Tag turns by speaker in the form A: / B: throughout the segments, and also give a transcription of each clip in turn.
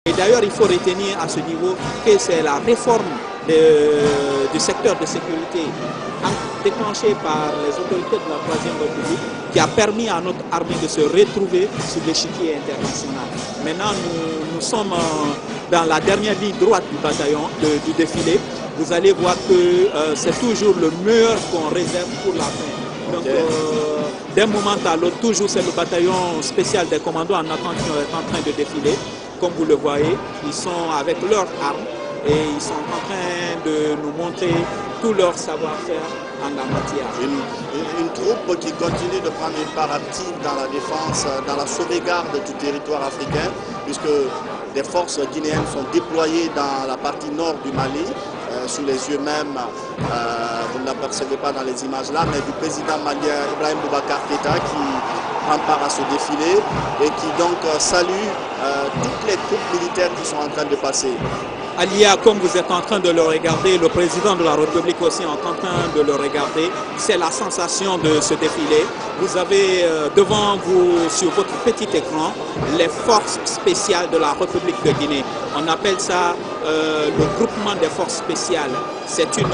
A: Et d'ailleurs, il faut retenir à ce niveau que c'est la réforme du secteur de sécurité déclenchée par les autorités de la Troisième République qui a permis à notre armée de se retrouver sur l'échiquier international. Maintenant, nous sommes dans la dernière ligne droite du bataillon, du défilé. Vous allez voir que c'est toujours le meilleur qu'on réserve pour la fin. Donc, d'un moment à l'autre, toujours c'est le bataillon spécial des commandos en attente qui est en train de défiler. Comme vous le voyez, ils sont avec leurs armes et ils sont en train de nous montrer tout leur savoir-faire en la matière.
B: Une troupe qui continue de prendre une part active dans la défense, dans la sauvegarde du territoire africain, puisque des forces guinéennes sont déployées dans la partie nord du Mali, sous les yeux même, vous ne l'apercevez pas dans les images là, mais du président malien Ibrahim Boubacar Keïta qui prend part à ce défilé et qui donc salue toutes les troupes militaires qui sont en train de passer.
A: Alia, comme vous êtes en train de le regarder, le président de la République aussi est en train de le regarder. C'est la sensation de ce défilé. Vous avez devant vous, sur votre petit écran, les forces spéciales de la République de Guinée. On appelle ça le groupement des forces spéciales. C'est une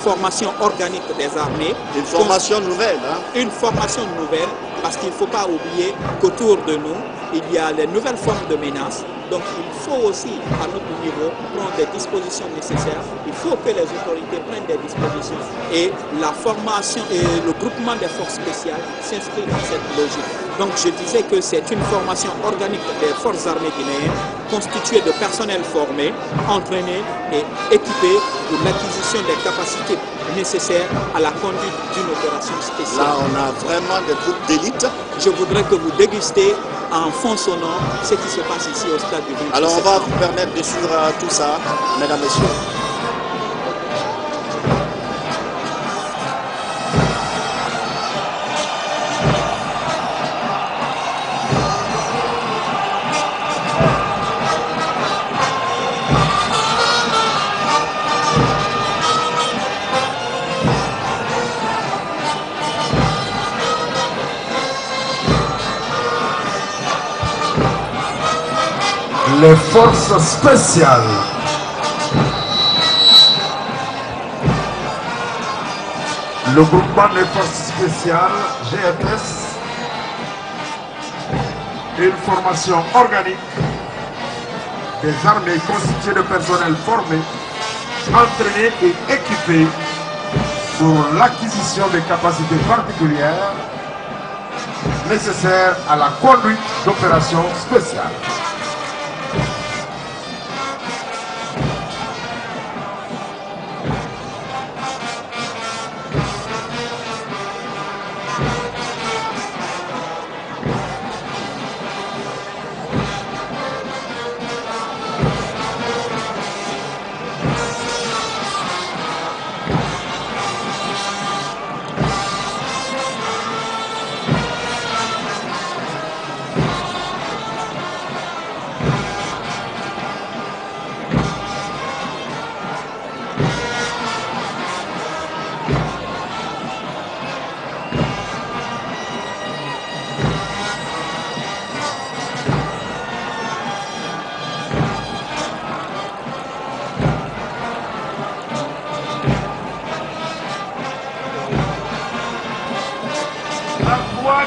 A: formation organique des armées.
B: Une formation nouvelle, hein?
A: Une formation nouvelle, parce qu'il ne faut pas oublier qu'autour de nous, il y a les nouvelles formes de menaces. Donc il faut aussi, à notre niveau, prendre des dispositions nécessaires. Il faut que les autorités prennent des dispositions. Et la formation et le groupement des forces spéciales s'inscrit dans cette logique. Donc je disais que c'est une formation organique des forces armées guinéennes, constituée de personnel formé, entraîné et équipé pour l'acquisition des capacités nécessaires à la conduite d'une opération spéciale.
B: Là, on a vraiment des troupes d'élite.
A: Je voudrais que vous dégustiez en fond sonore ce qui se passe ici au stade du 28
B: Alors on va vous permettre de suivre tout ça, mesdames, messieurs.
C: Les forces spéciales. Le groupement des forces spéciales, GFS, une formation organique des armées constituée de personnel formé, entraîné et équipé pour l'acquisition des capacités particulières nécessaires à la conduite d'opérations spéciales.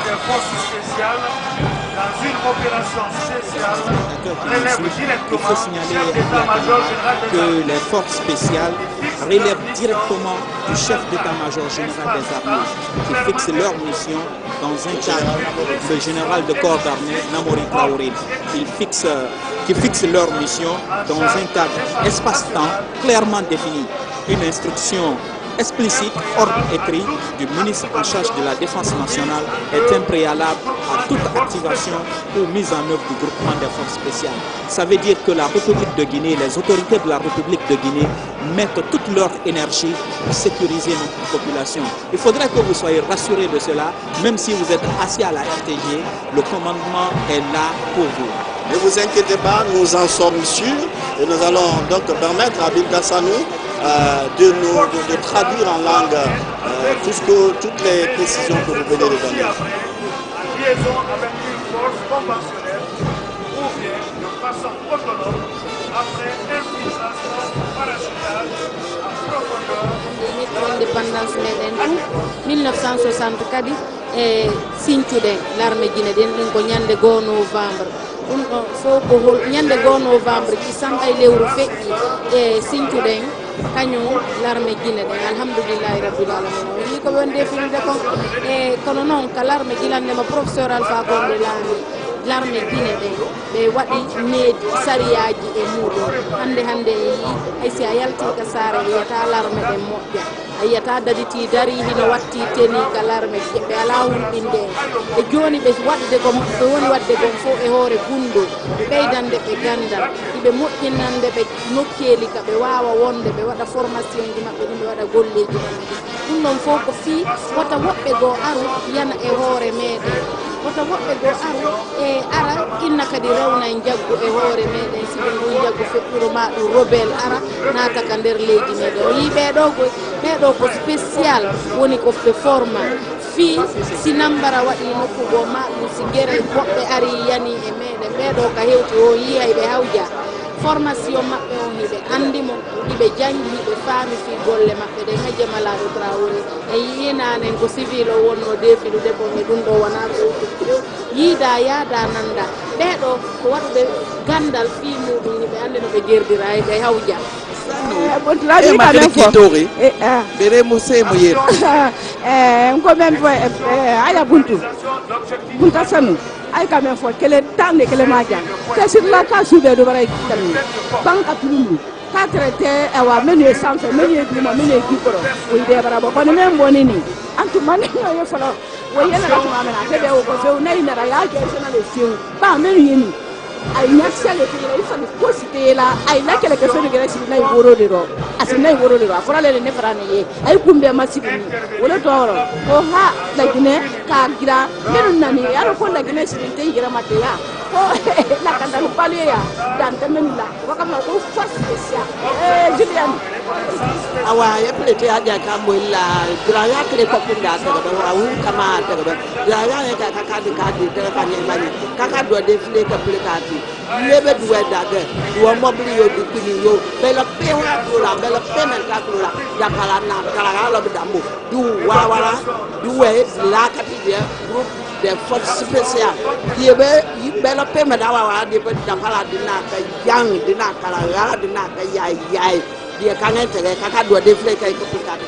D: Des forces spéciales dans une opération spéciale relève directement.
A: Il faut signaler que les forces spéciales relèvent directement du chef d'état-major général des armées qui fixe leur mission dans un cadre, le général de corps d'armée Namori Traoré, qui fixe leur mission dans un cadre espace-temps clairement défini. Une instruction explicite, ordre écrit du ministre en charge de la Défense nationale est un préalable à toute activation ou mise en œuvre du groupement des forces spéciales. Ça veut dire que la République de Guinée, les autorités de la République de Guinée mettent toute leur énergie pour sécuriser notre population. Il faudrait que vous soyez rassurés de cela, même si vous êtes assis à la RTG, le commandement est là pour vous.
B: Ne vous inquiétez pas, nous en sommes sûrs et nous allons donc permettre à Bilda Sanou de traduire en langue toutes les précisions que vous venez de donner.
D: Liaison avec une force conventionnelle ou bien de façon autonome après infiltration parachutale en profondeur.
E: Indépendance meɗen ɗum 1960 kadi e Sinthiouɗen l'armée guinéen ɗin ko ñande 2 novembre ɗum ɗo fof ko ñande 2 novembre ki samba e lewru feƴƴi e Sinthiouɗen kañum l'armée guinéen alhamdoulillahi rabbil alamin o wi ko won defilde kon e kono noon ka l'armée guilandema professeur Alpha Condé laami l'armée guinéen ɓe waɗi needi sariyaji e muɗum hande e yi haysi a yalti ka saare e yiyata l'armée ɓe moƴƴa a yiyata daditi dari hino watti teni ka l'armée ɓe ala hulɓinde e joni ɓe waɗde ko ɓe woni wadde gon fof e hoore gundo ɓe ɓeydande ɓe gandal iɓe moƴƴinande ɓe nokkeli ka ɓe wawa wonde ɓe waɗa formation ji maɓɓe ɗum ɓe waɗa golleji maɓɓe ɗum ɗon fof ko fii wota woɓɓe goo aru yana e hoore meɗen woto woɓɓe goo aru e ara inna kadi rewna e jaggu e hoore meɗen siɓe ɗum jaggu feƴƴuro ma ɗum rebelle ara naata ka nder leydi meɗen o yi ɓeɗo ko spécial woni ko ɓe forma fii si nambara waɗi nokku goo ma ɗum si guere woɓɓe ari yani e meɗen ɓeɗo ka hewti o yi hayɓe hawja formation maɓɓe on hiɓe andimo hiɓe jangi hiɓe faami fi golle maɓɓe ɗe Médié Malaɗo Traoré e yinanen ko civil o wonno defilude bon e ɗum ɗo wona yiida yaada nanda ɓeɗo ko waɗuɓe gandal fi muɗum hiɓe andi no ɓe gerdira ɓe hawja
F: e makiri kitori bere mo se mo yer
G: ko men fo aya bunta sanu ay quand même fo kele tande kele ma jang te sur la ka sube do bare tan banka tulundu ka traité wa menu sanfe menu duma menu gikoro o ide bara bo ko men boni ni antu man no yo falo wo yela la ma na te be o ko fe na ina ra ya ke sona le fiu ba menu yini ay ñaksale ko ila ifani ko sitela ay la kele ke fe ngere si na woro de ro asina woro de ro afora le ne farane ye ay kumbe masibi wala to woro ko ha la gine ka gira menu nani yaro ko la gine si te gira mate ya ko la kanda lu pale ya dan temen la ko kama ko force spécial Julian
F: awa ya plete aja kambo la gira ya kele ko kunda ta do awu kama ta do ya ya ka di ta ka ni mani ka do defile ka plete lebe duwe dage duwe mobili yo dukini yo bela pe wa dola bela pe men ka dola ya kala na kala la bidambo du wawara duwe la kati groupe des forces spéciales yebe bela pe men da wawara de be da kala dina ka yang dina kala ya dina ka yai dia kangen tere kaka duwe defle kai ko pika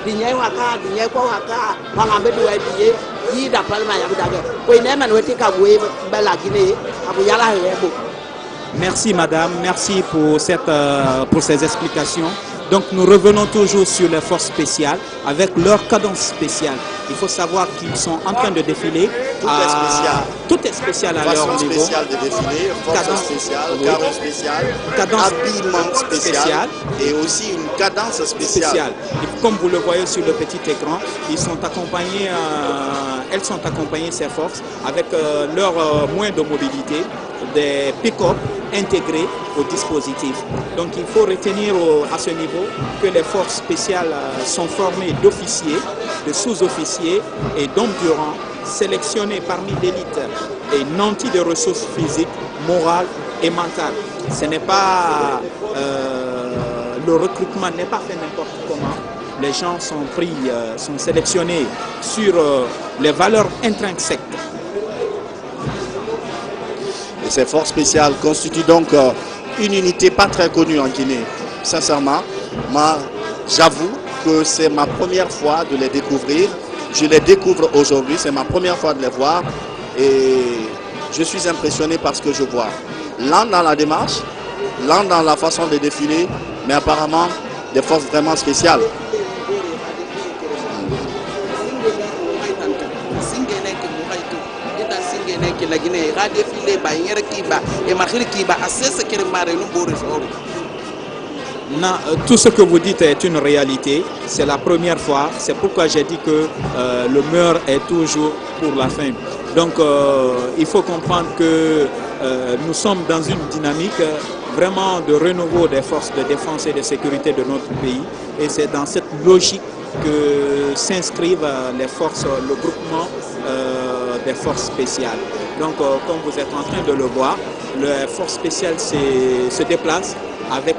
F: di nyai waka di nyai ko waka wanga be duwe di yi da palma ya bidage ko ine man weti ka buwe bela gine abu yala hebo.
A: Merci madame, merci pour ces explications. Donc nous revenons toujours sur les forces spéciales avec leur cadence spéciale. Il faut savoir qu'ils sont en train de défiler. Tout est spécial à leur niveau.
B: Façon spéciale de défiler, force spéciale, cadence spéciale, habillement spécial et aussi une cadence spéciale.
A: Et comme vous le voyez sur le petit écran, ils sont accompagnés, elles sont accompagnées, ces forces, avec leurs moyens de mobilité, des pick-up intégrés au dispositif. Donc il faut retenir à ce niveau que les forces spéciales sont formées d'officiers, de sous-officiers et d'hommes durant, sélectionnés parmi l'élite et nantis de ressources physiques, morales et mentales. Ce n'est pas le recrutement n'est pas fait n'importe comment. Les gens sont pris, sont sélectionnés sur les valeurs intrinsèques.
B: Et ces forces spéciales constituent donc une unité pas très connue en Guinée. Sincèrement, moi, j'avoue que c'est ma première fois de les découvrir. Je les découvre aujourd'hui, c'est ma première fois de les voir. Et je suis impressionné par ce que je vois. Lent dans la démarche, lent dans la façon de défiler, mais apparemment des forces vraiment spéciales.
A: Non, tout ce que vous dites est une réalité, c'est la première fois, c'est pourquoi j'ai dit que le meilleur est toujours pour la fin. Donc il faut comprendre que nous sommes dans une dynamique vraiment de renouveau des forces de défense et de sécurité de notre pays et c'est dans cette logique que s'inscrivent les forces, le groupement des forces spéciales. Donc comme vous êtes en train de le voir, les forces spéciales se déplacent avec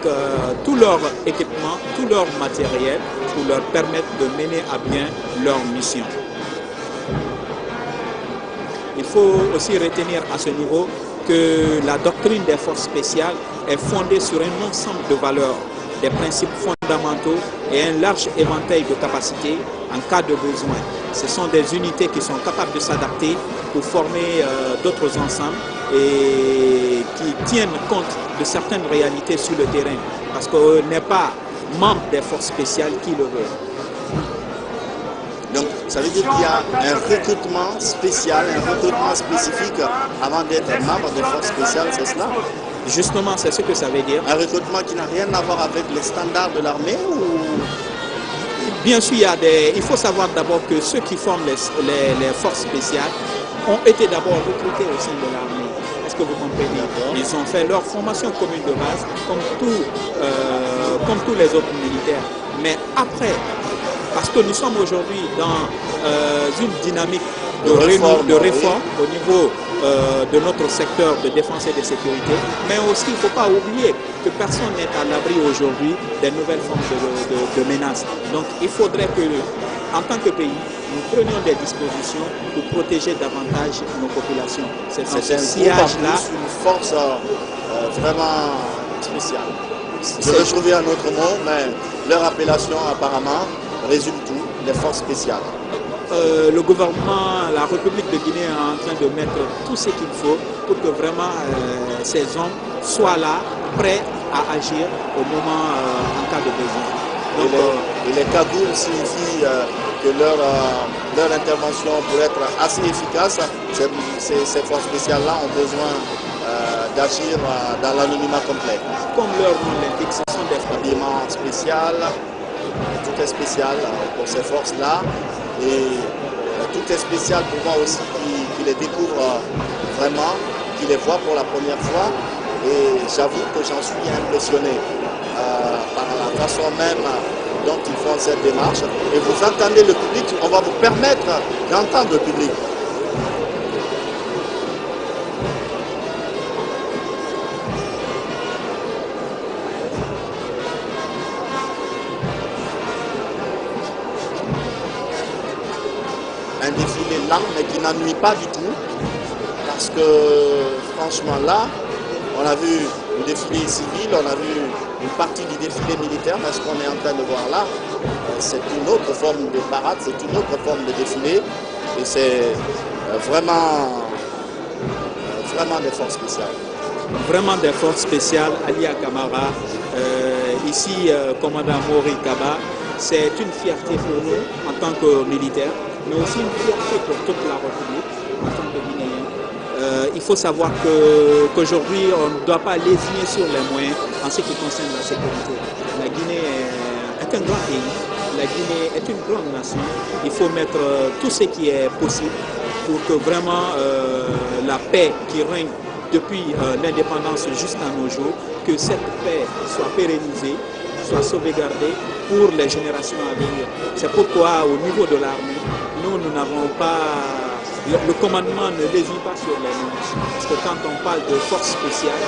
A: tout leur équipement, tout leur matériel pour leur permettre de mener à bien leur mission. Il faut aussi retenir à ce niveau que la doctrine des forces spéciales est fondée sur un ensemble de valeurs, des principes fondamentaux et un large éventail de capacités en cas de besoin. Ce sont des unités qui sont capables de s'adapter pour former d'autres ensembles et qui tiennent compte de certaines réalités sur le terrain, parce qu'on n'est pas membre des forces spéciales qui le veut.
B: Donc, ça veut dire qu'il y a un recrutement spécial, un recrutement spécifique avant d'être membre des forces spéciales, c'est cela?
A: Justement, c'est ce que ça veut dire.
B: Un recrutement qui n'a rien à voir avec les standards de l'armée ou...
A: Bien sûr, il faut savoir d'abord que ceux qui forment les forces spéciales ont été d'abord recrutés au sein de l'armée. Est-ce que vous comprenez? Ils ont fait leur formation commune de base, comme tous les autres militaires. Mais après, parce que nous sommes aujourd'hui dans une dynamique de réforme au niveau de notre secteur de défense et de sécurité, mais aussi il ne faut pas oublier que personne n'est à l'abri aujourd'hui des nouvelles formes de menaces. Donc il faudrait que, en tant que pays, nous prenions des dispositions pour protéger davantage nos populations. C'est ce sillage-là.
B: Une force vraiment spéciale. Je vais trouver un autre mot, mais leur appellation apparemment résume tout, les forces spéciales.
A: Le gouvernement, la République de Guinée est en train de mettre tout ce qu'il faut pour que vraiment ces hommes soient là, prêts à agir au moment en cas de besoin.
B: Donc, et les cagoules signifient que leur intervention, pour être assez efficace, ces forces spéciales-là ont besoin d'agir dans l'anonymat complet.
A: Comme leur nom l'indique, ce sont des
B: habillements spéciaux, tout est spécial pour ces forces-là. Et tout est spécial pour moi aussi qui les découvre vraiment, qui les voit pour la première fois. Et j'avoue que j'en suis impressionné par la façon même dont ils font cette démarche. Et vous entendez le public, on va vous permettre d'entendre le public. Un défilé lent mais qui n'ennuie pas du tout, parce que franchement là, on a vu le défilé civil, on a vu une partie du défilé militaire, mais ce qu'on est en train de voir là, c'est une autre forme de parade, c'est une autre forme de défilé, et c'est vraiment des forces spéciales.
A: Vraiment des forces spéciales, Alia Camara, ici commandant Mori Kaba, c'est une fierté pour nous en tant que militaires, mais aussi une fierté pour toute la République en tant que Guinéen. Il faut savoir qu'aujourd'hui, on ne doit pas lésiner sur les moyens en ce qui concerne la sécurité. La Guinée est un grand pays, la Guinée est une grande nation. Il faut mettre tout ce qui est possible pour que vraiment la paix qui règne depuis l'indépendance jusqu'à nos jours, que cette paix soit pérennisée, soit sauvegardée pour les générations à venir. C'est pourquoi au niveau de l'armée, nous n'avons pas... Le commandement ne désigne pas sur les nuances. Parce que quand on parle de force spéciale,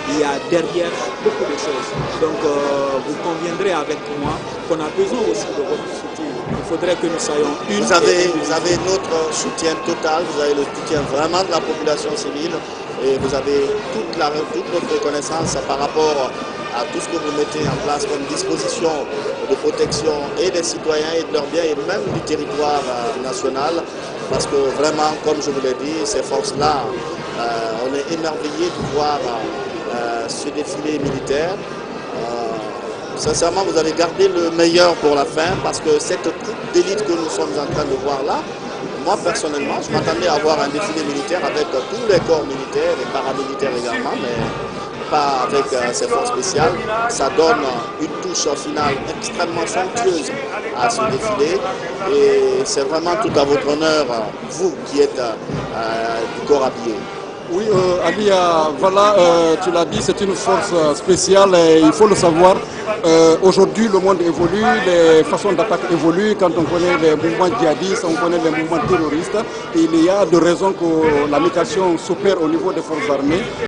A: il y a derrière beaucoup de choses. Donc vous conviendrez avec moi qu'on a besoin aussi de votre soutien. Il faudrait que nous soyons une.
B: Vous avez notre soutien total, vous avez le soutien vraiment de la population civile et vous avez toute notre reconnaissance par rapport à tout ce que vous mettez en place comme disposition de protection et des citoyens et de leurs biens et même du territoire national. Parce que vraiment, comme je vous l'ai dit, ces forces-là, on est émerveillé de voir ce défilé militaire. Sincèrement, vous avez gardé le meilleur pour la fin parce que cette troupe d'élite que nous sommes en train de voir là, moi personnellement, je m'attendais à voir un défilé militaire avec tous les corps militaires et paramilitaires également, mais pas avec ces forces spéciales. Ça donne une touche finale extrêmement somptueuse à ce défilé et c'est vraiment tout à votre honneur, vous qui êtes du corps habillé.
H: Oui, Alia, voilà, tu l'as dit, c'est une force spéciale et il faut le savoir. Aujourd'hui, le monde évolue, les façons d'attaque évoluent. Quand on connaît les mouvements djihadistes, on connaît les mouvements terroristes. Il y a de raisons que la mutation s'opère au niveau des forces armées.